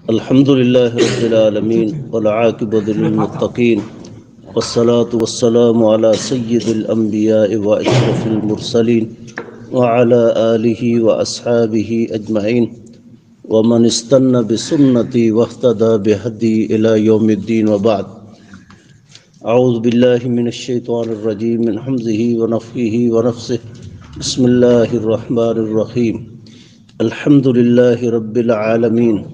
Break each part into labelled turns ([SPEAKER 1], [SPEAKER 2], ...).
[SPEAKER 1] الحمد لله رب العالمين والعاقبة للمتقين والصلاة والسلام على سيد الأنبياء وأشرف المرسلين وعلى آله وأصحابه أجمعين ومن استنى بسنتي واهتدى بهدي إلى يوم الدين وبعد. أعوذ بالله من الشيطان الرجيم من حمزه ونفخه ونفسه. بسم الله الرحمن الرحيم. الحمد لله رب العالمين.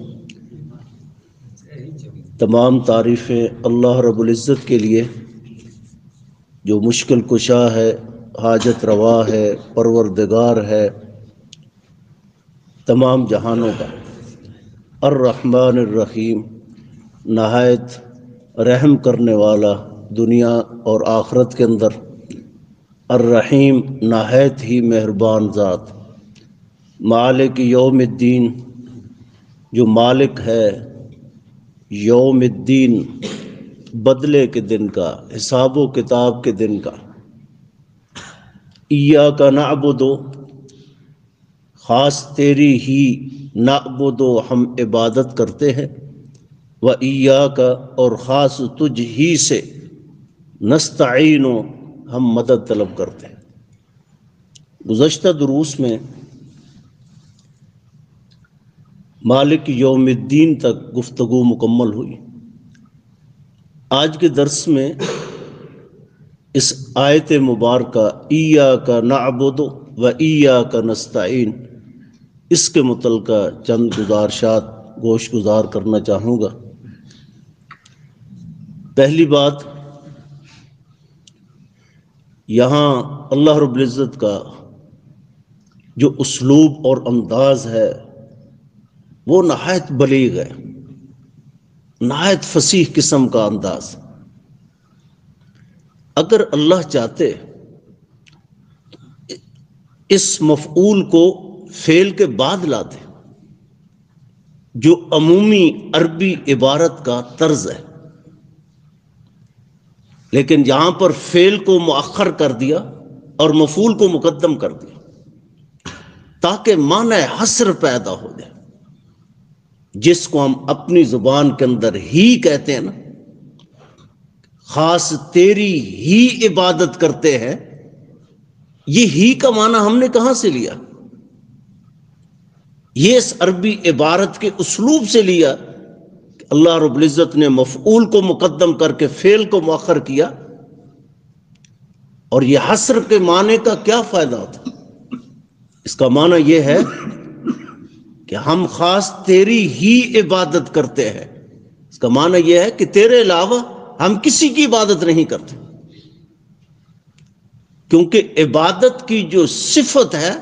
[SPEAKER 1] تمام تعریفیں اللہ رب العزت کے لیے جو مشکل کشا ہے، حاجت روا ہے، پروردگار ہے تمام جہانوں کا، الرحمن الرحیم، نہایت رحم کرنے والا دنیا اور آخرت کے اندر، الرحیم، نہایت ہی مہربان ذات، مالک یوم الدین، جو مالک ہے یوم الدین، بدلے کے دن کا، حساب و کتاب کے دن کا. ایاک نعبد، خاص تیری ہی، نعبد، ہم عبادت کرتے ہیں، و ایاک، اور خاص تجھ ہی سے، نستعین، ہم مدد طلب کرتے ہیں. گزشتہ دروس میں مالک یوم الدین تک گفتگو مکمل ہوئی. آج کے درس میں اس آیت مبارکہ ایاک نعبد و ایاک نستعین، اس کے متعلقہ چند گزارشات گوش گزار کرنا چاہوں گا. پہلی بات، یہاں اللہ رب العزت کا جو اسلوب اور انداز ہے وہ نہایت بلیغ ہے، نہایت فصیح قسم کا انداز. اگر اللہ چاہتے اس مفعول کو فعل کے بعد لاتے، جو عمومی عربی عبارت کا طرز ہے، لیکن یہاں پر فعل کو مؤخر کر دیا اور مفعول کو مقدم کر دیا تاکہ معنی حصر پیدا ہو جائے، جس کو ہم اپنی زبان کے اندر ہی کہتے ہیں نا، خاص تیری ہی عبادت کرتے ہیں. یہ ہی کا معنی ہم نے کہاں سے لیا؟ یہ اس عربی عبارت کے اسلوب سے لیا کہ اللہ رب العزت نے مفعول کو مقدم کر کے فعل کو مؤخر کیا. اور یہ حصر کے معنی کا کیا فائدہ ہوتا؟ اس کا معنی یہ ہے کہ ہم خاص تیری ہی عبادت کرتے ہیں. اس کا معنی یہ ہے کہ تیرے علاوہ ہم کسی کی عبادت نہیں کرتے، کیونکہ عبادت کی جو صفت ہے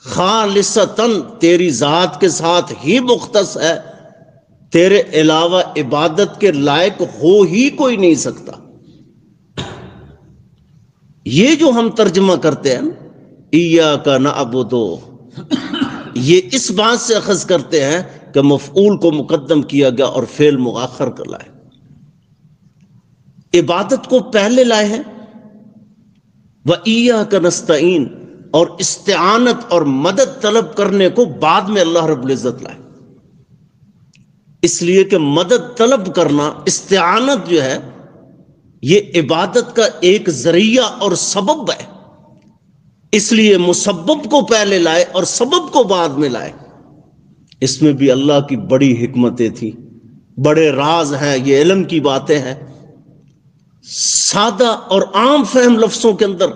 [SPEAKER 1] خالصتاً تیری ذات کے ساتھ ہی مختص ہے، تیرے علاوہ عبادت کے لائق ہو ہی کوئی نہیں سکتا. یہ جو ہم ترجمہ کرتے ہیں ایاک نعبد، یہ اس بات سے اخذ کرتے ہیں کہ مفعول کو مقدم کیا گیا اور فعل مؤخر کر لائے، عبادت کو پہلے لائے ہیں، وَإِيَّاكَ نَسْتَعِينُ، اور استعانت اور مدد طلب کرنے کو بعد میں اللہ رب العزت لائے. اس لیے کہ مدد طلب کرنا، استعانت جو ہے، یہ عبادت کا ایک ذریعہ اور سبب ہے. اس لیے مسبب کو پہلے لائے اور سبب کو بعد میں لائے. اس میں بھی اللہ کی بڑی حکمتیں تھیں، بڑے راز ہیں، یہ علم کی باتیں ہیں. سادہ اور عام فہم لفظوں کے اندر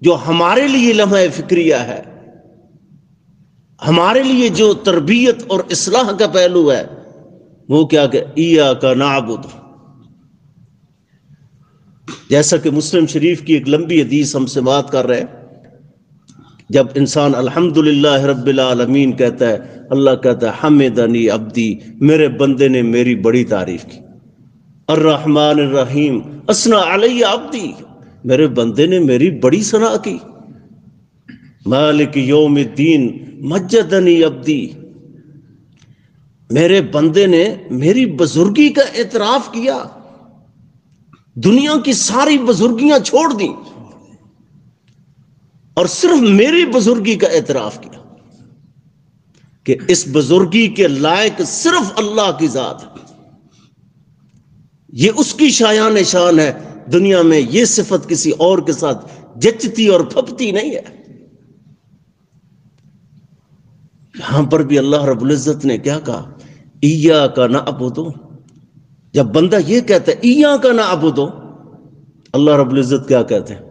[SPEAKER 1] جو ہمارے لیے لمحہ فکریہ ہے، ہمارے لیے جو تربیت اور اصلاح کا پہلو ہے، وہ کیا کہ ایاک نعبد. جیسا کہ مسلم شریف کی ایک لمبی حدیث ہم سے بات کر رہے ہیں، جب انسان الحمدللہ رب العالمین کہتا ہے، اللہ کہتا ہے حمدنی عبدی، میرے بندے نے میری بڑی تعریف کی. الرحمن الرحیم، اثنی علی عبدی، میرے بندے نے میری بڑی ثنا کی. مالک یوم الدین، مجدنی عبدی، میرے بندے نے میری بزرگی کا اعتراف کیا، دنیا کی ساری بزرگیاں چھوڑ دیں اور صرف میری بزرگی کا اعتراف کیا. کہ اس بزرگی کے لائق صرف اللہ کی ذات ہے، یہ اس کی شایان شان ہے، دنیا میں یہ صفت کسی اور کے ساتھ جچتی اور پھپتی نہیں ہے۔ یہاں پر بھی اللہ رب العزت نے کیا کہا؟ ایاک نعبد۔ جب بندہ یہ کہتا ہے ایاک نعبد، اللہ رب العزت کیا کہتے ہیں؟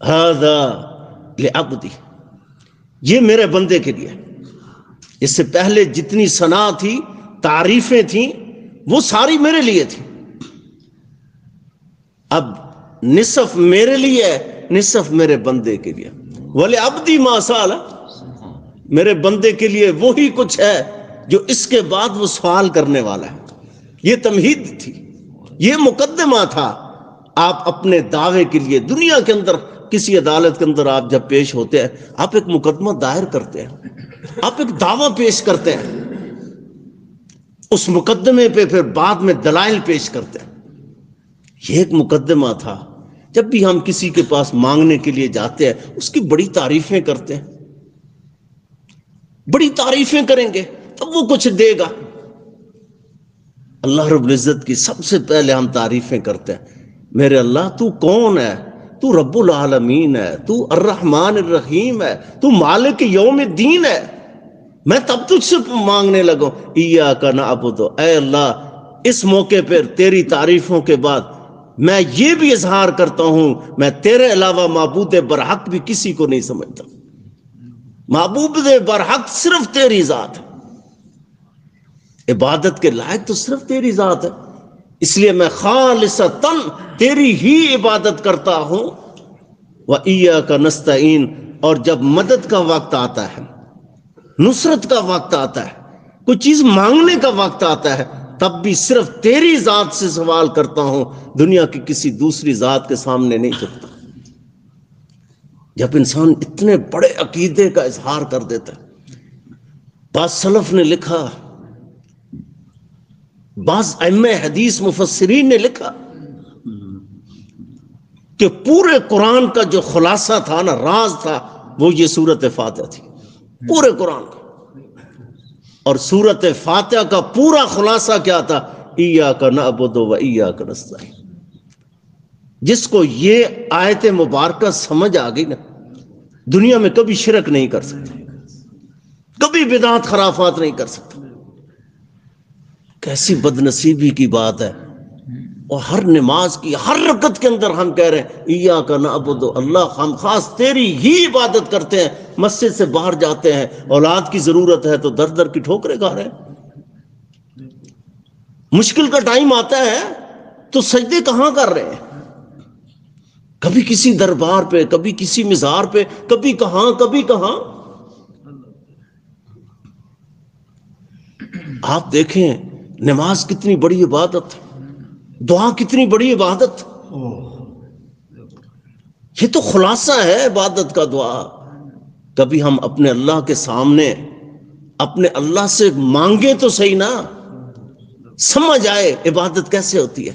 [SPEAKER 1] ھذا لعبدی، یہ میرے بندے کے لیے۔ اس سے پہلے جتنی ثنا تھی، تعریفیں تھیں، وہ ساری میرے لیے تھی، اب نصف میرے لیے ہے، نصف میرے بندے کے لیے۔ وَلِعَبْدِي مَا سَأَلَ، میرے بندے کے لیے وہی کچھ ہے جو اس کے بعد وہ سوال کرنے والا ہے۔ یہ تمہید تھی، یہ مقدمہ تھا۔ آپ اپنے دعوے کے لیے دنیا کے اندر کسی عدالت کے اندر آپ جب پیش ہوتے ہیں، آپ ایک مقدمہ دائر کرتے ہیں، آپ ایک دعویٰ پیش کرتے ہیں، اس مقدمے پہ پھر بعد میں دلائل پیش کرتے ہیں۔ یہ ایک مقدمہ تھا۔ جب بھی ہم کسی کے پاس مانگنے کے لیے جاتے ہیں، اس کی بڑی تعریفیں کرتے ہیں، بڑی تعریفیں کریں گے تب وہ کچھ دے گا۔ اللہ رب العزت کی سب سے پہلے ہم تعریفیں کرتے ہیں، میرے اللہ تو کون ہے؟ تو رب العالمین ہے، تو الرحمن الرحیم ہے، تو مالک یوم الدین ہے۔ میں تب تجھ سے مانگنے لگوں ایاک نعبد، اے اللہ اس موقع پر تیری تعریفوں کے بعد میں یہ بھی اظہار کرتا ہوں میں تیرے علاوہ معبود برحق بھی کسی کو نہیں سمجھتا، معبود برحق صرف تیری ذات ہے، عبادت کے لائق تو صرف تیری ذات ہے، اس لیے میں خالصتاً تیری ہی عبادت کرتا ہوں۔ وَإِيَّاكَ نَسْتَعِينُ، اور جب مدد کا وقت آتا ہے، نصرت کا وقت آتا ہے، کوئی چیز مانگنے کا وقت آتا ہے، تب بھی صرف تیری ذات سے سوال کرتا ہوں، دنیا کی کسی دوسری ذات کے سامنے نہیں جھکتا۔ جب انسان اتنے بڑے عقیدے کا اظہار کر دیتا ہے، بعض سلف نے لکھا، بعض ائمہ حدیث مفسرین نے لکھا کہ پورے قرآن کا جو خلاصہ تھا نا، راز تھا، وہ یہ سورۃ فاتحہ تھی، پورے قرآن کا۔ اور سورۃ فاتحہ کا پورا خلاصہ کیا تھا؟ ایاک نعبد و ایاک نستعین۔ جس کو یہ آیت مبارکہ سمجھ آ گئی نا، دنیا میں کبھی شرک نہیں کر سکتا، کبھی بدعت خرافات نہیں کر سکتا۔ کیسی بد نصیبی کی بات ہے، اور ہر نماز کی ہر رکعت کے اندر ہم کہہ رہے ہیں ایاک نعبد، اللہ ہم خاص تیری ہی عبادت کرتے ہیں، مسجد سے باہر جاتے ہیں، اولاد کی ضرورت ہے تو در در کی ٹھوکریں کھا رہے ہیں، مشکل کا ٹائم آتا ہے تو سجدے کہاں کر رہے ہیں؟ کبھی کسی دربار پہ، کبھی کسی مزار پہ، کبھی کہاں کبھی کہاں۔ آپ دیکھیں نماز کتنی بڑی عبادت، دعا کتنی بڑی عبادت، یہ تو خلاصہ ہے عبادت کا دعا۔ کبھی ہم اپنے اللہ کے سامنے اپنے اللہ سے مانگے تو صحیح نا، سمجھ آئے عبادت کیسے ہوتی ہے۔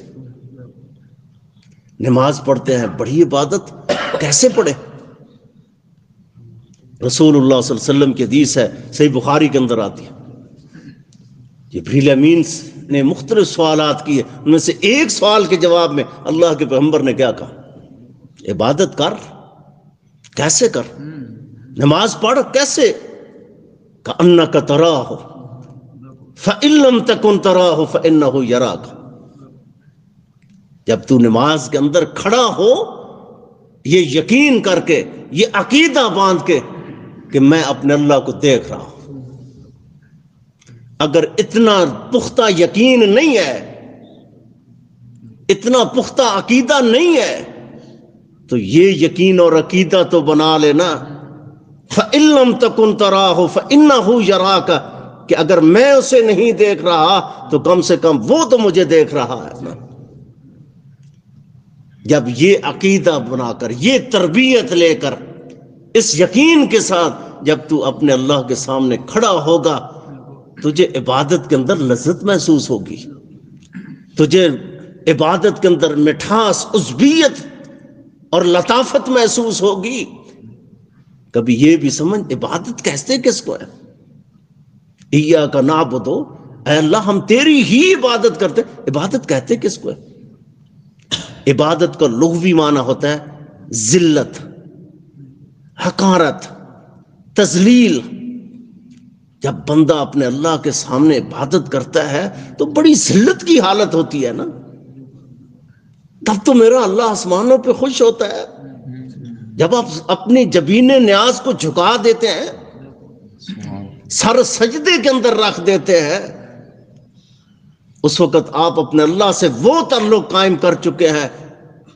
[SPEAKER 1] نماز پڑھتے ہیں، بڑی عبادت، کیسے پڑھے؟ رسول اللہ صلی اللہ علیہ وسلم کی حدیث ہے، صحیح بخاری کے اندر آتی ہے، جبریل امین نے مختلف سوالات کیے، ان میں سے ایک سوال کے جواب میں اللہ کے پیغمبر نے کیا کہا؟ عبادت کر، کیسے کر؟ نماز پڑھ، کیسے؟ کأنک تراہ فإن لم تکن تراہ فإنہ یراک۔ جب تو نماز کے اندر کھڑا ہو، یہ یقین کر کے، یہ عقیدہ باندھ کے کہ میں اپنے اللہ کو دیکھ رہا ہوں۔ اگر اتنا پختہ یقین نہیں ہے، اتنا پختہ عقیدہ نہیں ہے، تو یہ یقین اور عقیدہ تو بنا لینا فَإِن لَمْ تَكُنْ تَرَاهُ فَإِنَّهُ يَرَاكَ، کہ اگر میں اسے نہیں دیکھ رہا تو کم سے کم وہ تو مجھے دیکھ رہا ہے۔ جب یہ عقیدہ بنا کر، یہ تربیت لے کر، اس یقین کے ساتھ جب تو اپنے اللہ کے سامنے کھڑا ہوگا، تجھے عبادت کے اندر لذت محسوس ہوگی، تجھے عبادت کے اندر مٹھاس، عذبیت اور لطافت محسوس ہوگی۔ کبھی یہ بھی سمجھ عبادت کہتے کس کو ہے؟ ایاک نعبد، اے اللہ ہم تیری ہی عبادت کرتے، عبادت کہتے کس کو ہے؟ عبادت کا لغوی معنی ہوتا ہے ذلت، حقارت، تذلیل۔ جب بندہ اپنے اللہ کے سامنے عبادت کرتا ہے تو بڑی ذلت کی حالت ہوتی ہے نا، تب تو میرا اللہ آسمانوں پہ خوش ہوتا ہے۔ جب آپ اپنی جبین نیاز کو جھکا دیتے ہیں، سر سجدے کے اندر رکھ دیتے ہیں، اس وقت آپ اپنے اللہ سے وہ تعلق قائم کر چکے ہیں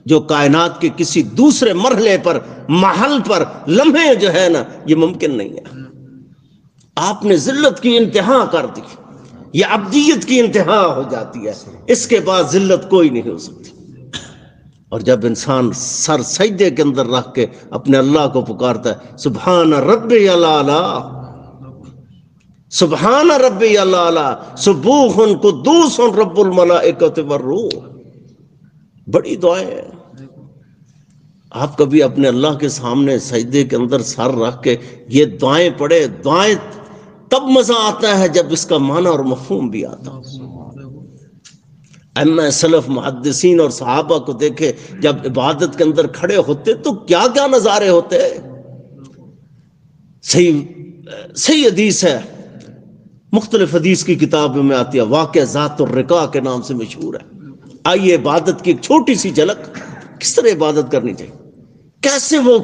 [SPEAKER 1] جو کائنات کے کسی دوسرے مرحلے پر، محل پر، لمحے جو ہے نا یہ ممکن نہیں ہے۔ آپ نے ذلت کی انتہا کر دی، یہ عبدیت کی انتہا ہو جاتی ہے، اس کے بعد ذلت کوئی نہیں ہو سکتی۔ اور جب انسان سر سجدے کے اندر رکھ کے اپنے اللہ کو پکارتا ہے، سبحان ربی الاعلی، سبحان ربی الاعلی، سبوح قدوس رب الملائکۃ والروح، بڑی دعائیں ہیں۔ آپ کبھی اپنے اللہ کے سامنے سجدے کے اندر سر رکھ کے یہ دعائیں پڑھے، دعائیں تب مزہ آتا ہے جب اس کا معنی اور مفہوم بھی آتا۔ ائمہ سلف، محدثین اور صحابہ کو دیکھے جب عبادت کے اندر کھڑے ہوتے تو کیا کیا نظارے ہوتے۔ صحیح حدیث ہے، مختلف حدیث کی کتابوں میں آتی ہے، واقعہ ذات الرقاع کے نام سے مشہور ہے۔ آئیے عبادت کی ایک چھوٹی سی جھلک، کس طرح عبادت کرنی چاہیے، کیسے وہ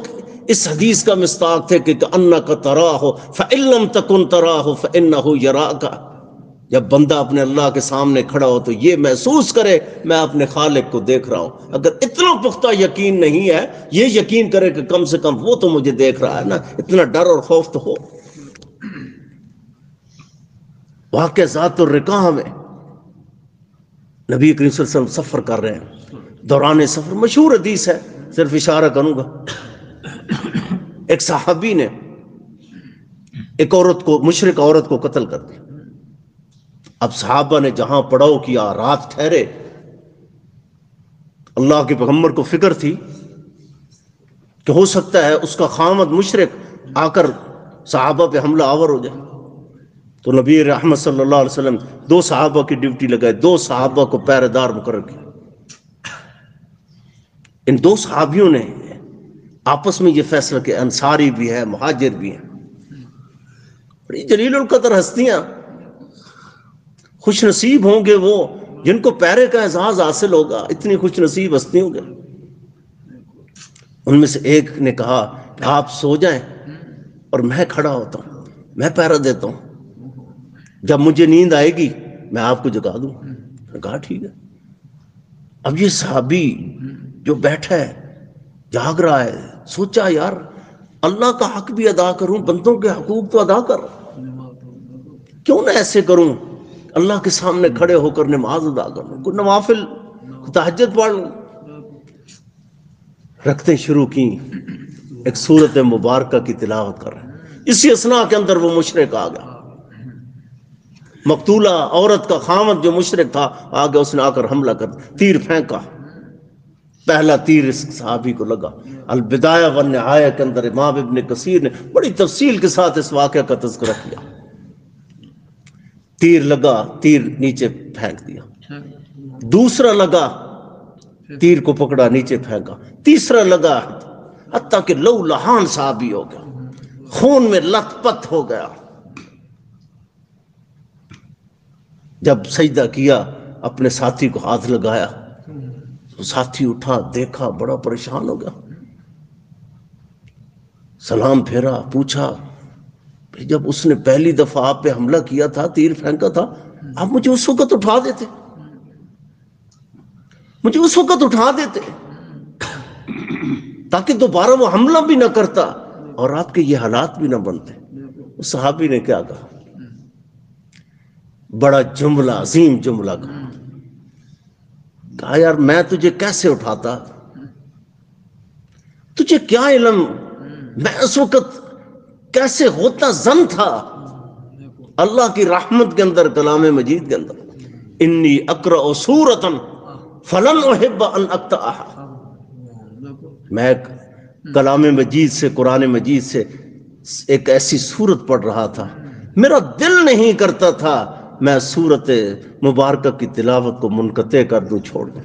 [SPEAKER 1] اس حدیث کا مصداق تھے کہ انک تراہ فإن لم تکن تراہ فإنہ یراک۔ جب بندہ اپنے اللہ کے سامنے کھڑا ہو تو یہ محسوس کرے میں اپنے خالق کو دیکھ رہا ہوں۔ اگر اتنا پختہ یقین نہیں ہے، یہ یقین کرے کہ کم سے کم وہ تو مجھے دیکھ رہا ہے نا، اتنا ڈر اور خوف تو ہو۔ واقعہ ذات الرقاع میں نبی کریم صلی اللہ علیہ وسلم سفر کر رہے ہیں، دوران سفر مشہور حدیث ہے، صرف اشارہ کروں گا۔ ایک صحابی نے ایک عورت کو، مشرک عورت کو قتل کر دیا۔ اب صحابہ نے جہاں پڑاؤ کیا، رات ٹھہرے، اللہ کے پیغمبر کو فکر تھی کہ ہو سکتا ہے اس کا خامد مشرک آ کر صحابہ پہ حملہ آور ہو جائے، تو نبی رحمت صلی اللہ علیہ وسلم 2 صحابہ کی ڈیوٹی لگائے، 2 صحابہ کو پہرے دار مقرر کیا۔ ان 2 صحابیوں نے آپس میں یہ فیصلہ کہ انصاری بھی ہے، مہاجر بھی ہیں، بڑی جلیل القدر ہستیاں، خوش نصیب ہوں گے وہ جن کو پہرے کا اعزاز حاصل ہوگا، اتنی خوش نصیب ہستیوں گے۔ ان میں سے ایک نے کہا کہ آپ سو جائیں اور میں کھڑا ہوتا ہوں، میں پہرا دیتا ہوں، جب مجھے نیند آئے گی میں آپ کو جگا دوں۔ میں نے کہا ٹھیک ہے۔ اب یہ صحابی جو بیٹھا ہے، جاگ رہا ہے، سوچا یار اللہ کا حق بھی ادا کروں، بندوں کے حقوق تو ادا کر، کیوں نہ ایسے کروں، اللہ کے سامنے کھڑے ہو کر نماز ادا کروں، کوئی نوافل، تہجد پڑھ لوں۔ رکھتے شروع کی، ایک سورت مبارکہ کی تلاوت کر رہے ہیں، اسی اثناء کے اندر وہ مشرک آ گیا، مقتولہ عورت کا خامد جو مشرک تھا آ گیا، اس نے آ کر حملہ کر تیر پھینکا، پہلا تیر اس صحابی کو لگا۔ البدایہ والنہایہ کے اندر امام ابن کثیر نے بڑی تفصیل کے ساتھ اس واقعہ کا تذکرہ کیا۔ تیر لگا، تیر نیچے پھینک دیا، دوسرا لگا، تیر کو پکڑا نیچے پھینکا، تیسرا لگا، حتیٰ کہ لو لہان صحابی ہو گیا، خون میں لت پت ہو گیا۔ جب سجدہ کیا، اپنے ساتھی کو ہاتھ لگایا، ساتھی اٹھا، دیکھا، بڑا پریشان ہو گیا، سلام پھیرا، پوچھا جب اس نے پہلی دفعہ آپ پہ حملہ کیا تھا، تیر پھینکا تھا، آپ مجھے اس وقت اٹھا دیتے، مجھے اس وقت اٹھا دیتے تاکہ دوبارہ وہ حملہ بھی نہ کرتا اور آپ کے یہ حالات بھی نہ بنتے۔ اس صحابی نے کیا کہا؟ بڑا جملہ، عظیم جملہ کہا یار میں تجھے کیسے اٹھاتا، تجھے کیا علم میں اس وقت کیسے ہوتا زن تھا۔ اللہ کی رحمت کے اندر، کلام مجید کے اندر، انی اقرأ سورۃ فلن احب ان اقطعها، میں کلام مجید سے، قرآن مجید سے ایک ایسی سورت پڑھ رہا تھا، میرا دل نہیں کرتا تھا میں سورت مبارکہ کی تلاوت کو منقطع کر دوں، چھوڑ دوں۔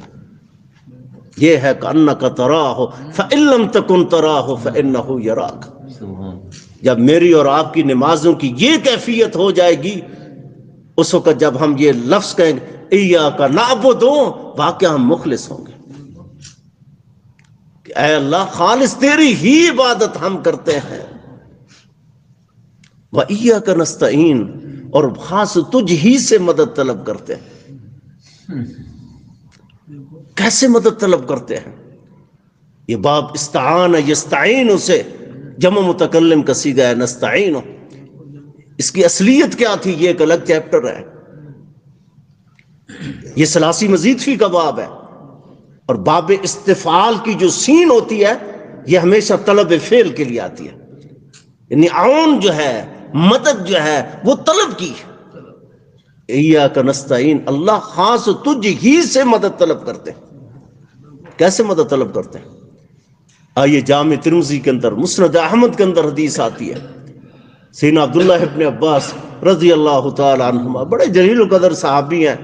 [SPEAKER 1] یہ ہے کأنک تراہ فإن لم تکن تراہ فإنہ یراک۔ جب میری اور آپ کی نمازوں کی یہ کیفیت ہو جائے گی، اس وقت جب ہم یہ لفظ کہیں گے ایاک نعبد، واقعہ ہم مخلص ہوں گے کہ اے اللہ خالص تیری ہی عبادت ہم کرتے ہیں، وَإِيَّاكَ نَسْتَعِينُ، اور خاص تجھ ہی سے مدد طلب کرتے ہیں۔ کیسے مدد طلب کرتے ہیں؟ یہ باب استعان یستعین سے جمع متکلم کا صیغہ ہے نستعین۔ اس کی اصلیت کیا تھی یہ ایک الگ چیپٹر ہے، یہ ثلاثی مزید فی کا باب ہے، اور باب استفعال کی جو سین ہوتی ہے یہ ہمیشہ طلب فعل کے لیے آتی ہے، یعنی عون جو ہے، مدد جو ہے وہ طلب کی۔ ایاک نستعین، اللہ خاص تجھ ہی سے مدد طلب کرتے ہیں۔ کیسے مدد طلب کرتے ہیں؟ آئیے جامع ترمذی کے اندر، مسند احمد کے اندر حدیث آتی ہے، سیدنا عبداللہ ابن عباس رضی اللہ تعالی عنہما بڑے جلیل القدر صحابی ہیں،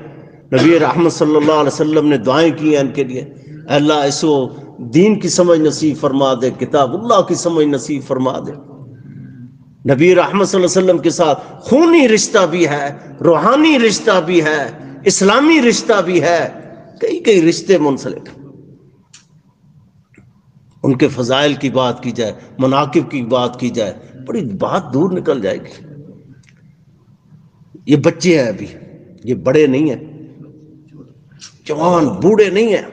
[SPEAKER 1] نبی رحمت صلی اللہ علیہ وسلم نے دعائیں کی ہیں ان کے لیے، اللہ اس کو دین کی سمجھ نصیب فرما دے، کتاب اللہ کی سمجھ نصیب فرما دے۔ نبی رحمت صلی اللہ علیہ وسلم کے ساتھ خونی رشتہ بھی ہے، روحانی رشتہ بھی ہے، اسلامی رشتہ بھی ہے، کئی رشتے منسلک۔ ان کے فضائل کی بات کی جائے، مناقب کی بات کی جائے، بڑی بات دور نکل جائے گی۔ یہ بچے ہیں ابھی، یہ بڑے نہیں ہیں، جوان بوڑھے نہیں ہیں،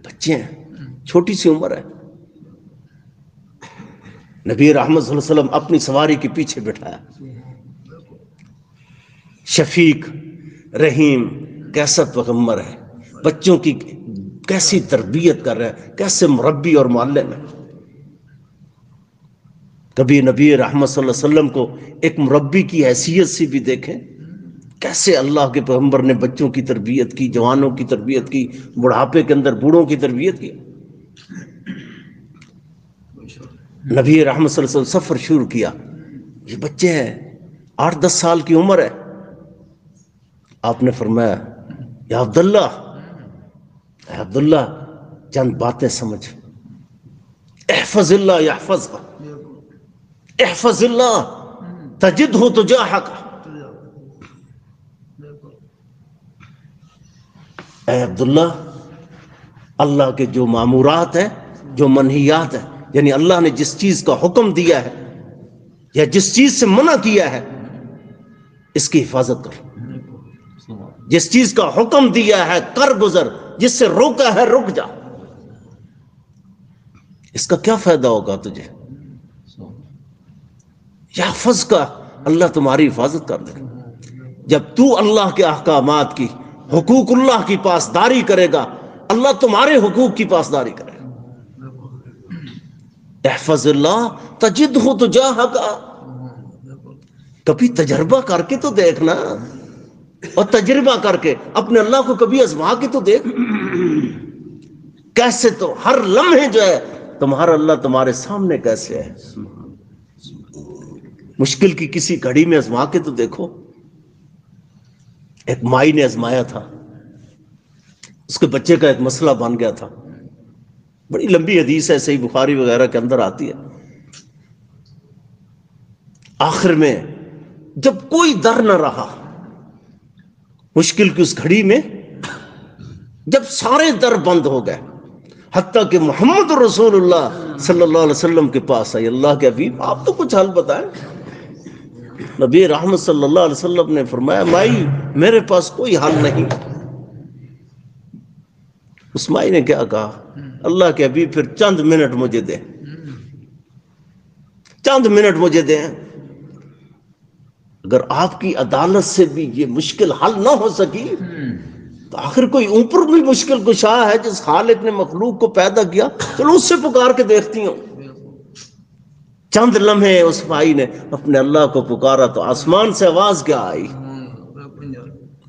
[SPEAKER 1] بچے ہیں، چھوٹی سی عمر ہے۔ نبی رحمت صلی اللہ علیہ وسلم اپنی سواری کے پیچھے بٹھایا، شفیق رحیم کیسا پیغمبر ہے، بچوں کی کیسی تربیت کر رہے ہیں، کیسے مربی اور معلم ہے۔ کبھی نبی رحمت صلی اللہ علیہ وسلم کو ایک مربی کی حیثیت سے بھی دیکھیں، کیسے اللہ کے پیغمبر نے بچوں کی تربیت کی، جوانوں کی تربیت کی، بڑھاپے کے اندر بوڑھوں کی تربیت کی۔ نبی رحمت صلی اللہ علیہ وسلم سفر شروع کیا، یہ بچے ہیں، 8-10 سال کی عمر ہے۔ آپ نے فرمایا یا عبداللہ، اے عبداللہ چند باتیں سمجھ، احفظ اللہ یحفظک، احفظ اللہ تجدہ تجاہک۔ اے عبداللہ، اللہ کے جو مامورات ہیں، جو منہیات ہیں، یعنی اللہ نے جس چیز کا حکم دیا ہے یا جس چیز سے منع کیا ہے اس کی حفاظت کر، جس چیز کا حکم دیا ہے کر گزر، جس سے روکا ہے رک جا۔ اس کا کیا فائدہ ہوگا تجھے؟ یحفظ کا، اللہ تمہاری حفاظت کر دے گا۔ جب تو اللہ کے احکامات کی، حقوق اللہ کی پاسداری کرے گا، اللہ تمہارے حقوق کی پاسداری کرے گا۔ احفظ اللہ تجدہ تجاہک، کبھی تجربہ کر کے تو دیکھنا، اور تجربہ کر کے اپنے اللہ کو کبھی آزما کے تو دیکھ، کیسے تو ہر لمحے جو ہے تمہارا اللہ تمہارے سامنے کیسے ہے۔ مشکل کی کسی گھڑی میں آزما کے تو دیکھو۔ ایک مائی نے آزمایا تھا، اس کے بچے کا ایک مسئلہ بن گیا تھا، بڑی لمبی حدیث ہے، صحیح بخاری وغیرہ کے اندر آتی ہے۔ آخر میں جب کوئی در نہ رہا، مشکل کی اس گھڑی میں جب سارے در بند ہو گئے، حتیٰ کہ محمد رسول اللہ صلی اللہ علیہ وسلم کے پاس آئی، اللہ کے حبیب آپ تو کچھ حل بتائیں۔ نبی رحمت صلی اللہ علیہ وسلم نے فرمایا مائی میرے پاس کوئی حل نہیں۔ اس مائی نے کیا کہا، اللہ کے حبیب پھر چند منٹ مجھے دیں، چند منٹ مجھے دیں، اگر آپ کی عدالت سے بھی یہ مشکل حل نہ ہو سکی تو آخر کوئی اوپر بھی مشکل کشا ہے جس خالق نے مخلوق کو پیدا کیا، چلو اس سے پکار کے دیکھتی ہوں۔ چند لمحے اس بھائی نے اپنے اللہ کو پکارا تو آسمان سے آواز کیا آئی،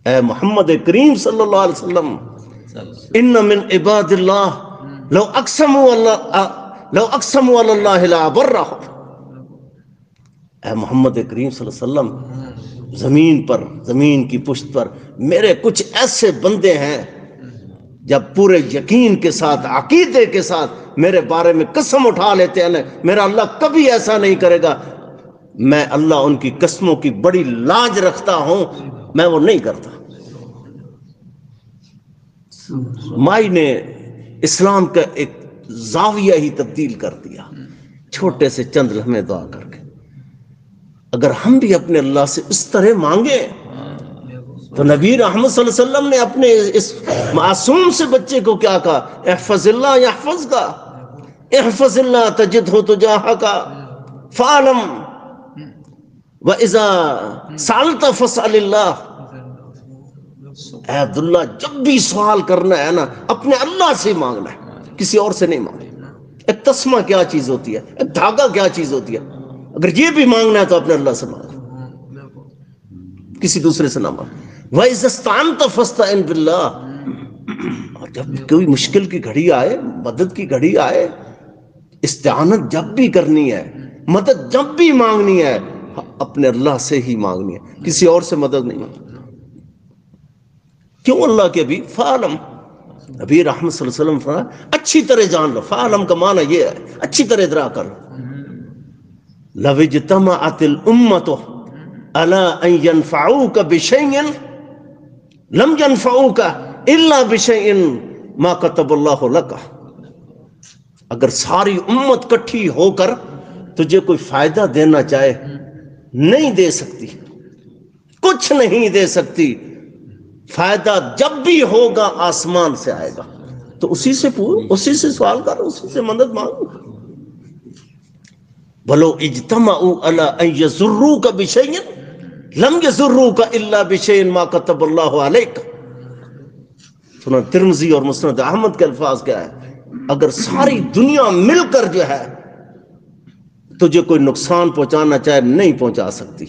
[SPEAKER 1] اے محمد کریم صلی اللہ علیہ وسلم، ان من عباد اللہ لو اقسموا علی اللہ لابرہم، اے محمد کریم صلی اللہ علیہ وسلم، زمین پر، زمین کی پشت پر میرے کچھ ایسے بندے ہیں جب پورے یقین کے ساتھ، عقیدے کے ساتھ میرے بارے میں قسم اٹھا لیتے ہیں، میرا اللہ کبھی ایسا نہیں کرے گا، میں اللہ ان کی قسموں کی بڑی لاج رکھتا ہوں، میں وہ نہیں کرتا۔ مائی نے اسلام کا ایک زاویہ ہی تبدیل کر دیا، چھوٹے سے چند لمحے دعا کر کے۔ اگر ہم بھی اپنے اللہ سے اس طرح مانگے تو نبی رحمت صلی اللہ علیہ وسلم نے اپنے اس معصوم سے بچے کو کیا کہا؟ احفظ اللہ یحفظ کا، احفظ اللہ تجدہ تجاہک فاعلم وَإِذَا سَأَلْتَ فَاسْأَلِ اللَّهِ۔ اے عبداللہ، جب بھی سوال کرنا ہے نا، اپنے اللہ سے مانگنا ہے، کسی اور سے نہیں مانگنا۔ ایک تسمہ کیا چیز ہوتی ہے، ایک دھاگا کیا چیز ہوتی ہے، اگر یہ بھی مانگنا ہے تو اپنے اللہ سے مانگو، کسی دوسرے سے نہ مانگو۔ وَإِذَا اسْتَعَنْتَ فَاسْتَعِنْ بِاللَّهِ۔ اور جب کوئی مشکل کی گھڑی آئے، مدد کی گھڑی آئے، استعانت جب بھی کرنی ہے، مدد جب بھی مانگنی ہے، اپنے اللہ سے ہی مانگنی ہے، کسی اور سے مدد نہیں مانگنی۔ کیوں اللہ کے بھی فعلم، نبی رحمت صلی اللہ علیہ وسلم فرمایا اچھی طرح جان لو، فعلم کا معنی یہ ہے اچھی طرح ادراک کر لو۔ لو اجتمعت الامۃ علی ان ینفعوک بشیء لم ینفعوک الا بشیء ما کتب اللہ لک۔ اگر ساری امت کٹھی ہو کر تجھے کوئی فائدہ دینا چاہے، نہیں دے سکتی، کچھ نہیں دے سکتی۔ فائدہ جب بھی ہوگا آسمان سے آئے گا، تو اسی سے اسی سے سوال کر، اسی سے مدد مانگو۔ بلو اجتمعوا علی ان یضروک بشیء لم یضروک الا بشیء ما کتب اللہ علیک۔ سنن ترمذی اور مسند احمد کے الفاظ کیا ہے؟ اگر ساری دنیا مل کر جو ہے تجھے کوئی نقصان پہنچانا چاہے، نہیں پہنچا سکتی۔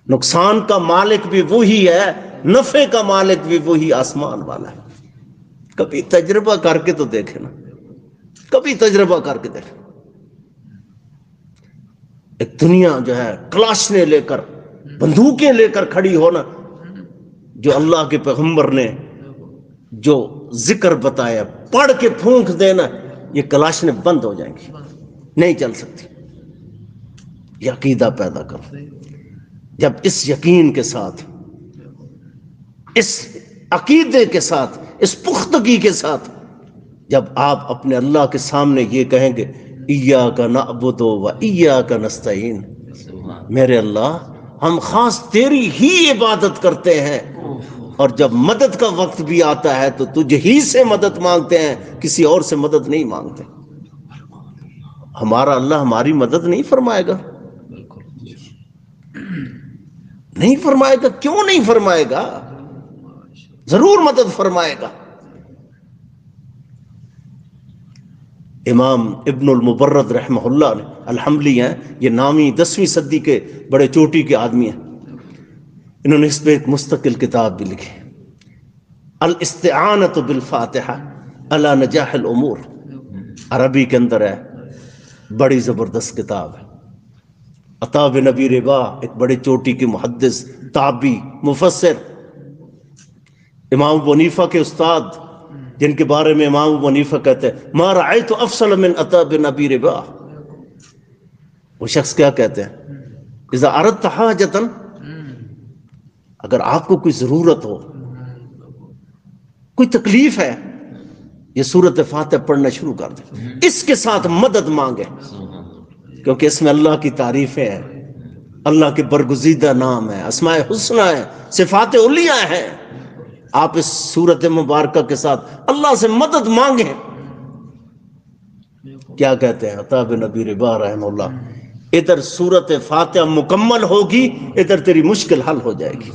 [SPEAKER 1] نقصان کا مالک بھی وہی ہے، نفع کا مالک بھی وہی آسمان والا ہے۔ کبھی تجربہ کر کے تو دیکھے نا، کبھی تجربہ کر کے دیکھے۔ ایک دنیا جو ہے کلاشنے لے کر، بندوقیں لے کر کھڑی ہونا، جو اللہ کے پیغمبر نے جو ذکر بتایا، پڑھ کے پھونک دینا، یہ کلاشنیں بند ہو جائیں گی، نہیں چل سکتی۔ یہ عقیدہ پیدا کرو۔ جب اس یقین کے ساتھ، اس عقیدے کے ساتھ، اس پختگی کے ساتھ جب آپ اپنے اللہ کے سامنے یہ کہیں گے ایاک نعبد و ایاک نستعین، میرے اللہ ہم خاص تیری ہی عبادت کرتے ہیں، اور جب مدد کا وقت بھی آتا ہے تو تجھ ہی سے مدد مانگتے ہیں، کسی اور سے مدد نہیں مانگتے۔ ہمارا اللہ ہماری مدد نہیں فرمائے گا؟ نہیں فرمائے گا۔ کیوں نہیں فرمائے گا؟ ضرور مدد فرمائے گا۔ امام ابن المبرد رحمہ اللہ نے، الحملی ہیں، یہ نامی 10ویں صدی کے بڑے چوٹی کے آدمی ہیں، انہوں نے اس پہ ایک مستقل کتاب بھی لکھی، الاستعانۃ بالفاتحہ علی نجاح الامور، عربی کے اندر ہے، بڑی زبردست کتاب ہے۔ عطا بن ابی رباح ایک بڑے چوٹی کے محدث، تابعی، مفسر، امام ابو حنیفہ کے استاد، جن کے بارے میں امام ابو حنیفہ کہتے ہیں ما رأیت افضل من عطا بن ابی رباح۔ وہ شخص کیا کہتے ہیں؟ اذا اردت حاجتا، اگر آپ کو کوئی ضرورت ہو، کوئی تکلیف ہے، یہ سورۃ فاتحہ پڑھنا شروع کر دیں، اس کے ساتھ مدد مانگے، کیونکہ اس میں اللہ کی تعریفیں ہیں، اللہ کے برگزیدہ نام ہیں، اسماء حسنہ ہیں، صفات علیہ ہیں۔ آپ اس سورت مبارکہ کے ساتھ اللہ سے مدد مانگیں۔ کیا کہتے ہیں عطا بن ابی رباح رحمہ اللہ؟ ادھر سورت فاتحہ مکمل ہوگی، ادھر تیری مشکل حل ہو جائے گی۔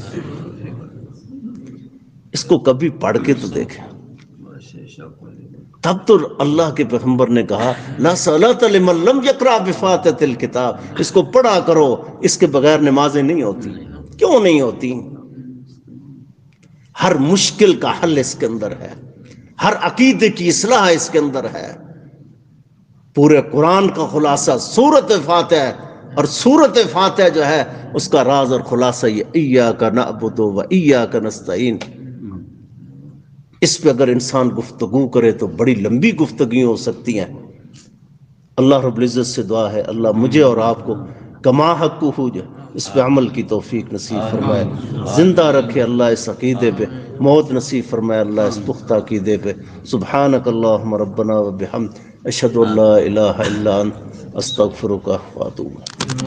[SPEAKER 1] اس کو کبھی پڑھ کے تو دیکھیں۔ تب تو اللہ کے پیغمبر نے کہا لا صلاۃ لمن لم یقرأ بفاتحۃ الکتاب، اس کو پڑھا کرو، اس کے بغیر نمازیں نہیں ہوتی۔ کیوں نہیں ہوتی؟ ہر مشکل کا حل اس کے اندر ہے، ہر عقیدے کی اصلاح اس کے اندر ہے۔ پورے قرآن کا خلاصہ سورۃ فاتحہ ہے، اور سورۃ فاتحہ جو ہے اس کا راز اور خلاصہ یہ ایاک نعبد و ایاک نستعین۔ اس پہ اگر انسان گفتگو کرے تو بڑی لمبی گفتگو ہو سکتی ہیں۔ اللہ رب العزت سے دعا ہے اللہ مجھے اور آپ کو کما حق ہو جو اس پہ عمل کی توفیق نصیب فرمائے، زندہ رکھے اللہ اس عقیدے پہ، موت نصیب فرمائے اللہ اس پختہ عقیدے پہ۔ سبحانک اللہم ربنا و بحمد، اشہد ان لا الہ الا انت، استغفرک و اتوب۔